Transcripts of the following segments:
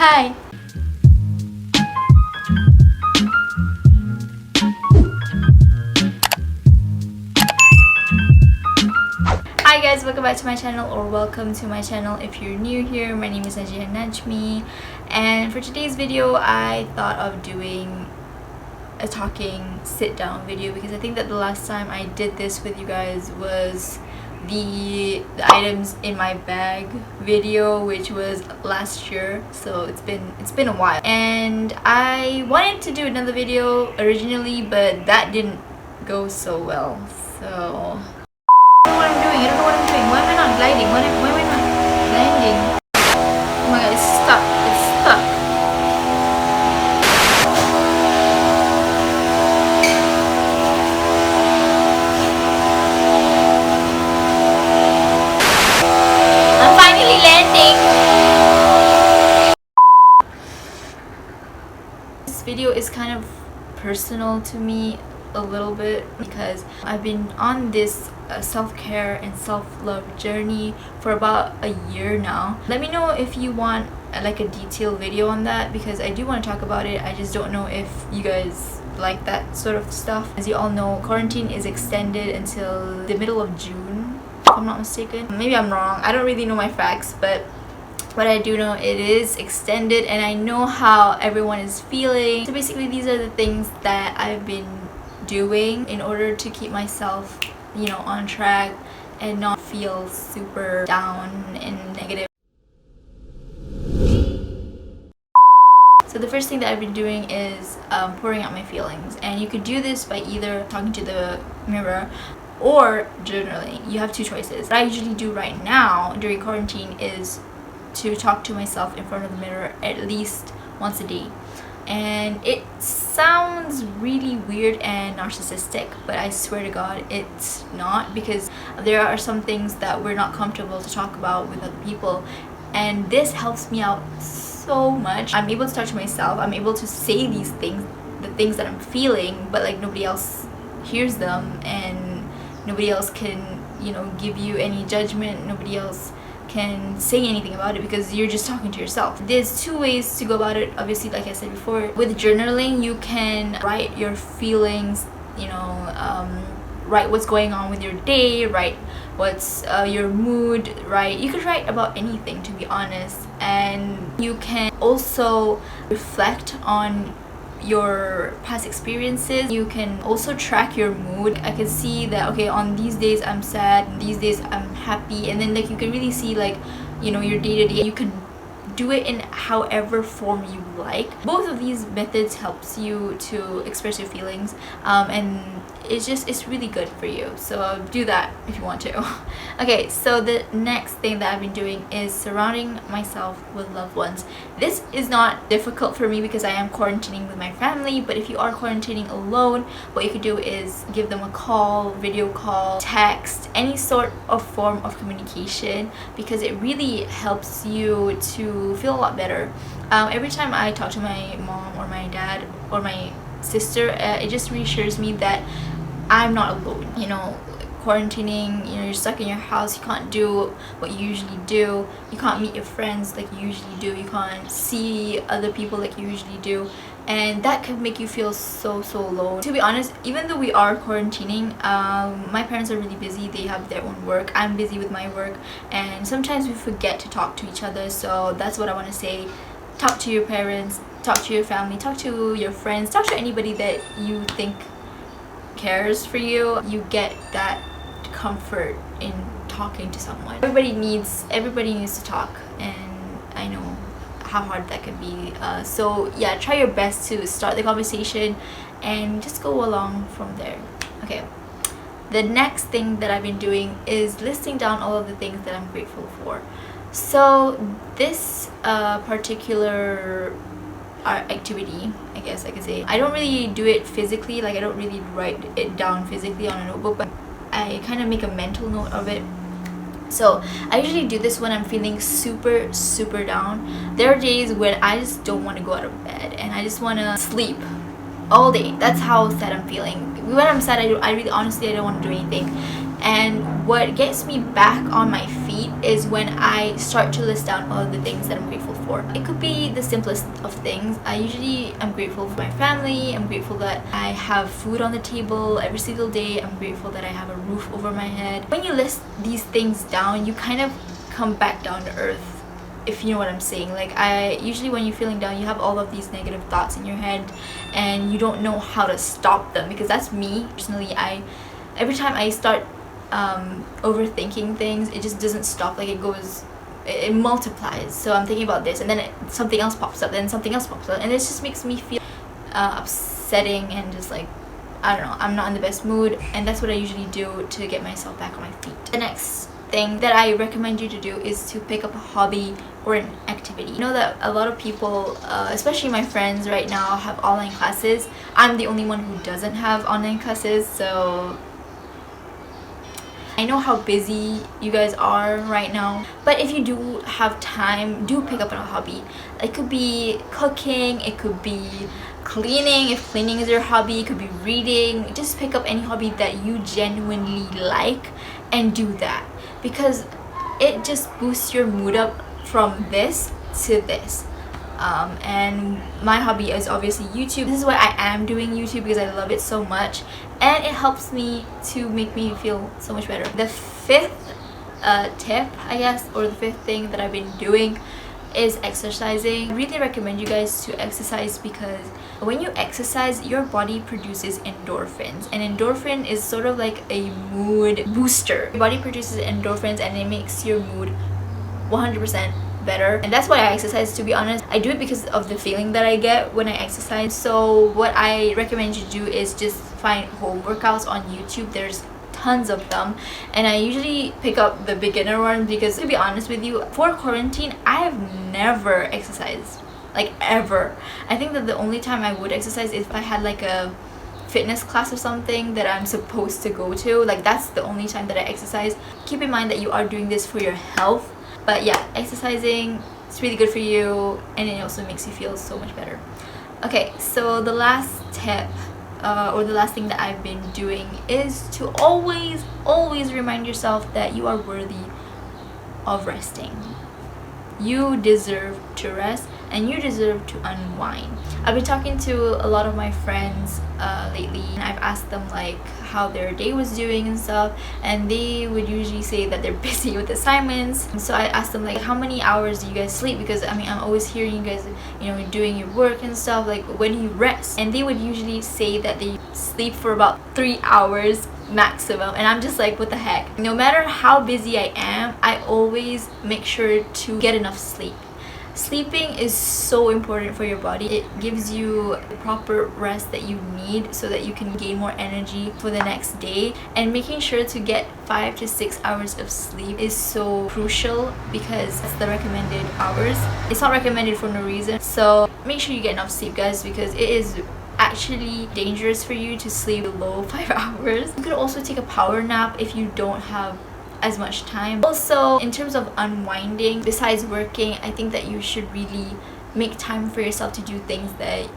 Hi! Hi guys, welcome back to my channel, or welcome to my channel if you're new here. My name is najihah.najmy, and for today's video I thought of doing a talking sit down video because I think that the last time I did this with you guys was the items in my bag video, which was last year, so it's been a while. And I wanted to do another video originally, but that didn't go so well, so I don't know what I'm doing. I don't know what I'm doing. Why am I not gliding? Why am I not landing? Oh my god, it's stuck. It's stuck. I'm finally landing. This video is kind of personal to me a little bit because I've been on this self-care and self-love journey for about a year now. Let me know if you want like a detailed video on that, because I do want to talk about it. I just don't know if you guys like that sort of stuff. As you all know, quarantine is extended until the middle of June, if I'm not mistaken. Maybe I'm wrong. I don't really know my facts, but what I do know, it is extended, and I know how everyone is feeling. So basically, these are the things that I've been doing in order to keep myself, you know, on track and not feel super down and negative. So the first thing that I've been doing is pouring out my feelings, and you could do this by either talking to the mirror or journaling. You have two choices. What I usually do right now during quarantine is to talk to myself in front of the mirror at least once a day. And it sounds really weird and narcissistic, but I swear to God it's not, because there are some things that we're not comfortable to talk about with other people, and this helps me out so much. I'm able to talk to myself, I'm able to say these things, the things that I'm feeling, but like nobody else hears them, and nobody else can, you know, give you any judgment. Nobody else can say anything about it because you're just talking to yourself. There's two ways to go about it. Obviously, like I said before, with journaling you can write your feelings, you know, write what's going on with your day, write what's your mood, right? You could write about anything, to be honest. And you can also reflect on your past experiences. You can also track your mood. I can see that, okay, on these days I'm sad, these days I'm happy, and then like you can really see, like, you know, your day-to-day. You can do it in however form you like. Both of these methods helps you to express your feelings, and it's really good for you, so do that if you want to. Okay, so the next thing that I've been doing is surrounding myself with loved ones. This is not difficult for me because I am quarantining with my family, but if you are quarantining alone, what you could do is give them a call, video call, text, any sort of form of communication, because it really helps you to feel a lot better. Every time I talk to my mom or my dad or my sister, it just reassures me that I'm not alone. You know, quarantining, you know, you're stuck in your house, you can't do what you usually do, you can't meet your friends like you usually do, you can't see other people like you usually do, and that can make you feel so alone. To be honest, even though we are quarantining, my parents are really busy, they have their own work, I'm busy with my work, and sometimes we forget to talk to each other. So that's what I want to say. Talk to your parents, talk to your family, talk to your friends, talk to anybody that you think cares for you. You get that comfort in talking to someone. Everybody needs to talk, and I know how hard that can be. So yeah, try your best to start the conversation and just go along from there. Okay, the next thing that I've been doing is listing down all of the things that I'm grateful for. So this particular activity, I guess I could say, I don't really do it physically, like I don't really write it down physically on a notebook, but I kind of make a mental note of it. So I usually do this when I'm feeling super down. There are days when I just don't want to go out of bed and I just want to sleep all day. That's how sad I'm feeling. When I'm sad, I really honestly I don't want to do anything. And what gets me back on my feet feet is when I start to list down all of the things that I'm grateful for. It could be the simplest of things. I usually am grateful for my family. I'm grateful that I have food on the table every single day. I'm grateful that I have a roof over my head. When you list these things down, you kind of come back down to earth, if you know what I'm saying. Like, I usually, when you're feeling down, you have all of these negative thoughts in your head and you don't know how to stop them, because that's me personally. Every time I start overthinking things, it just doesn't stop. Like, it multiplies. So I'm thinking about this and then something else pops up, then something else pops up, and it just makes me feel upsetting and just like, I don't know, I'm not in the best mood. And that's what I usually do to get myself back on my feet. The next thing that I recommend you to do is to pick up a hobby or an activity. You know that a lot of people, especially my friends right now, have online classes. I'm the only one who doesn't have online classes, so I know how busy you guys are right now, but if you do have time, do pick up a hobby. It could be cooking, it could be cleaning, if cleaning is your hobby, it could be reading. Just pick up any hobby that you genuinely like and do that, because it just boosts your mood up from this to this. And my hobby is obviously YouTube. This is why I am doing YouTube, because I love it so much and it helps me to make me feel so much better. The fifth tip, I guess, or the fifth thing that I've been doing is exercising. I really recommend you guys to exercise, because when you exercise, your body produces endorphins, and endorphin is sort of like a mood booster. Your body produces endorphins and it makes your mood 100% better, and that's why I exercise. To be honest, I do it because of the feeling that I get when I exercise. So what I recommend you do is just find home workouts on YouTube. There's tons of them, and I usually pick up the beginner one, because to be honest with you, for quarantine I have never exercised, like ever. I think that the only time I would exercise is if I had like a fitness class or something that I'm supposed to go to. Like, that's the only time that I exercise. Keep in mind that you are doing this for your health. But yeah, exercising is really good for you, and it also makes you feel so much better. Okay, so the last tip or the last thing that I've been doing is to always remind yourself that you are worthy of resting. You deserve to rest and you deserve to unwind. I've been talking to a lot of my friends lately, and I've asked them like how their day was doing and stuff, and they would usually say that they're busy with assignments. And so I asked them like, how many hours do you guys sleep? Because I mean, I'm always hearing you guys, you know, doing your work and stuff, like when you rest. And they would usually say that they sleep for about 3 hours maximum, and I'm just like, what the heck? No matter how busy I am, I always make sure to get enough sleep. Sleeping is so important for your body. It gives you the proper rest that you need so that you can gain more energy for the next day. And making sure to get 5 to 6 hours of sleep is so crucial, because that's the recommended hours. It's not recommended for no reason. So make sure you get enough sleep, guys, because it is actually dangerous for you to sleep below 5 hours. You could also take a power nap if you don't have as much time. Also, in terms of unwinding, besides working, I think that you should really make time for yourself to do things that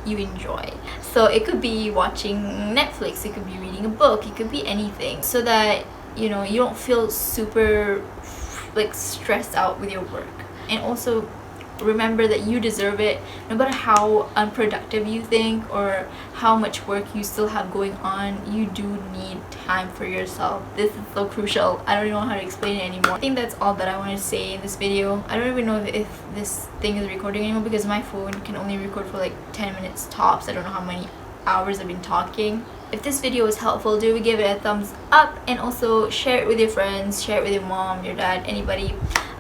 you enjoy. So it could be watching Netflix, it could be reading a book, it could be anything, so that you know you don't feel super like stressed out with your work. And also remember that you deserve it. No matter how unproductive you think or how much work you still have going on, you do need time for yourself. This is so crucial. I don't even know how to explain it anymore. I think that's all that I wanted to say in this video. I don't even know if this thing is recording anymore, because my phone can only record for like 10 minutes tops. I don't know how many hours I've been talking. If this video was helpful, do give it a thumbs up, and also share it with your friends, share it with your mom, your dad, anybody.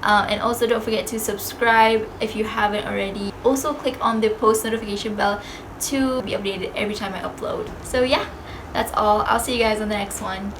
And also don't forget to subscribe if you haven't already. Also click on the post notification bell to be updated every time I upload. So yeah, that's all. I'll see you guys on the next one.